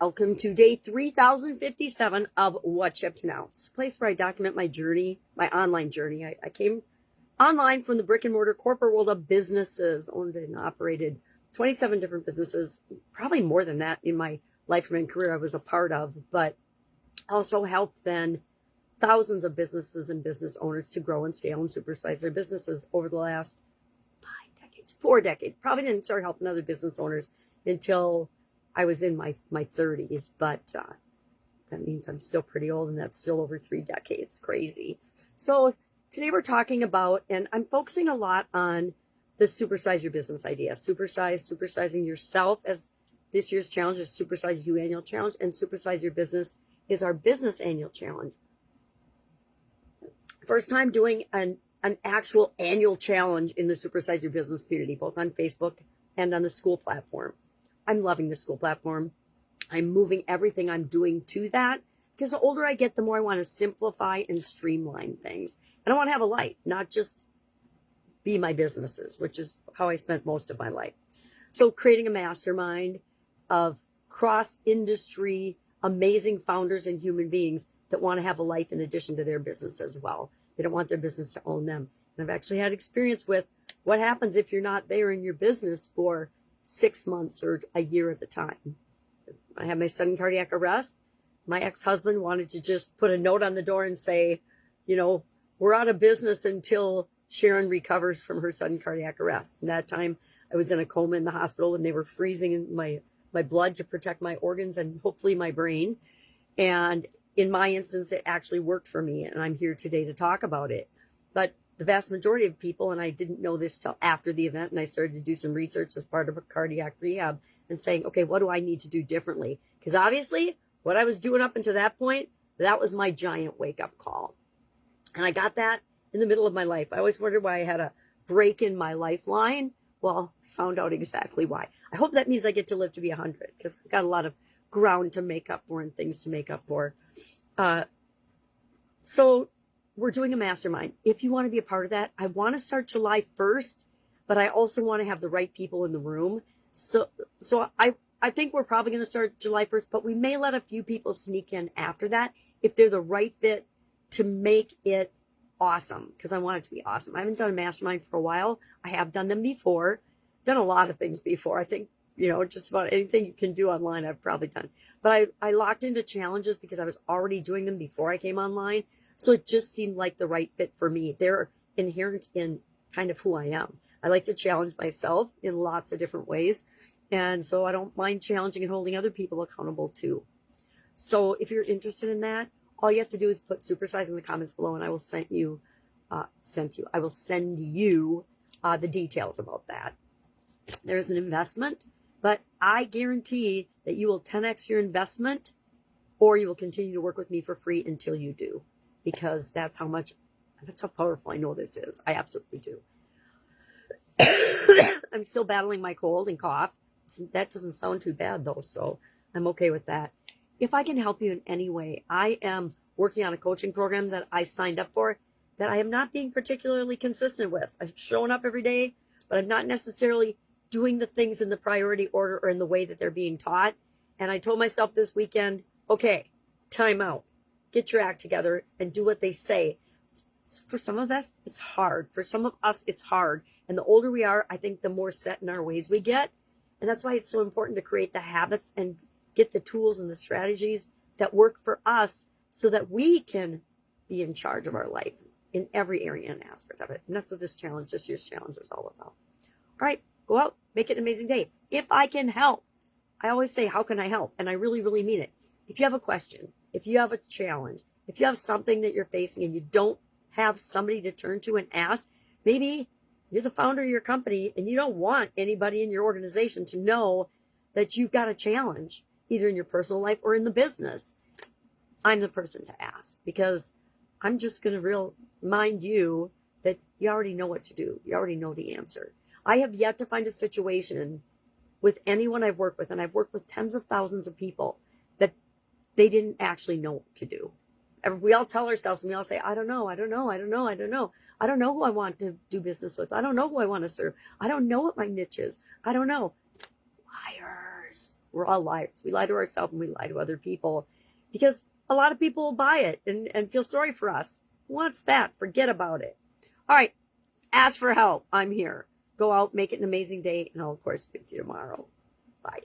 Welcome to day 3057 of What You Pronounce, a place where I document my journey, my online journey. I came online from the brick-and-mortar corporate world of businesses, owned and operated 27 different businesses, probably more than that in my life and career I was a part of, but also helped then thousands of businesses and business owners to grow and scale and supersize their businesses over the last 4 decades. Probably didn't start helping other business owners until I was in my 30s, but that means I'm still pretty old, and that's still over 3 decades. Crazy. So today we're talking about, and I'm focusing a lot on the supersize your business idea. Supersizing yourself as this year's challenge is Supersize You annual challenge, and Supersize Your Business is our business annual challenge. First time doing an actual annual challenge in the Supersize Your Business community, both on Facebook and on the Skool platform. I'm loving the Skool platform. I'm moving everything I'm doing to that because the older I get, the more I want to simplify and streamline things. And I want to have a life, not just be my businesses, which is how I spent most of my life. So creating a mastermind of cross-industry, amazing founders and human beings that want to have a life in addition to their business as well. They don't want their business to own them. And I've actually had experience with what happens if you're not there in your business for 6 months or a year at a time. I had my sudden cardiac arrest. My ex-husband wanted to just put a note on the door and say, you know, we're out of business until Sharon recovers from her sudden cardiac arrest. And that time I was in a coma in the hospital and they were freezing in my blood to protect my organs and hopefully my brain. And in my instance, it actually worked for me. And I'm here today to talk about it. But the vast majority of people, and I didn't know this till after the event, and I started to do some research as part of a cardiac rehab and saying, okay, what do I need to do differently? Because obviously what I was doing up until that point, that was my giant wake-up call. And I got that in the middle of my life. I always wondered why I had a break in my lifeline. Well, I found out exactly why. I hope that means I get to live to be 100 because I've got a lot of ground to make up for and things to make up for. So we're doing a mastermind. If you want to be a part of that, I want to start July 1st, but I also want to have the right people in the room. So I think we're probably going to start July 1st, but we may let a few people sneak in after that if they're the right fit to make it awesome, because I want it to be awesome. I haven't done a mastermind for a while. I have done them before, done a lot of things before. I think, you know, just about anything you can do online, I've probably done. But I locked into challenges because I was already doing them before I came online. So it just seemed like the right fit for me. They're inherent in kind of who I am. I like to challenge myself in lots of different ways. And so I don't mind challenging and holding other people accountable too. So if you're interested in that, all you have to do is put Supersize in the comments below and I will send you the details about that. There's an investment, but I guarantee that you will 10x your investment or you will continue to work with me for free until you do. Because that's how powerful I know this is. I absolutely do. I'm still battling my cold and cough. That doesn't sound too bad though, so I'm okay with that. If I can help you in any way, I am working on a coaching program that I signed up for that I am not being particularly consistent with. I'm showing up every day, but I'm not necessarily doing the things in the priority order or in the way that they're being taught. And I told myself this weekend, okay, time out. Get your act together and do what they say. For some of us, it's hard. For some of us, it's hard. And the older we are, I think the more set in our ways we get. And that's why it's so important to create the habits and get the tools and the strategies that work for us so that we can be in charge of our life in every area and aspect of it. And that's what this year's challenge is all about. All right, go out, make it an amazing day. If I can help, I always say, how can I help? And I really, really mean it. If you have a question, if you have a challenge, if you have something that you're facing and you don't have somebody to turn to and ask, maybe you're the founder of your company and you don't want anybody in your organization to know that you've got a challenge, either in your personal life or in the business. I'm the person to ask because I'm just going to remind you that you already know what to do. You already know the answer. I have yet to find a situation with anyone I've worked with, and I've worked with tens of thousands of people, that they didn't actually know what to do. We all tell ourselves, and we all say, I don't know who I want to do business with. I don't know who I want to serve. I don't know what my niche is. I don't know. Liars. We're all liars. We lie to ourselves and we lie to other people because a lot of people will buy it and feel sorry for us. Who wants that? Forget about it. All right. Ask for help. I'm here. Go out, make it an amazing day, and I'll, of course, speak to you tomorrow. Bye.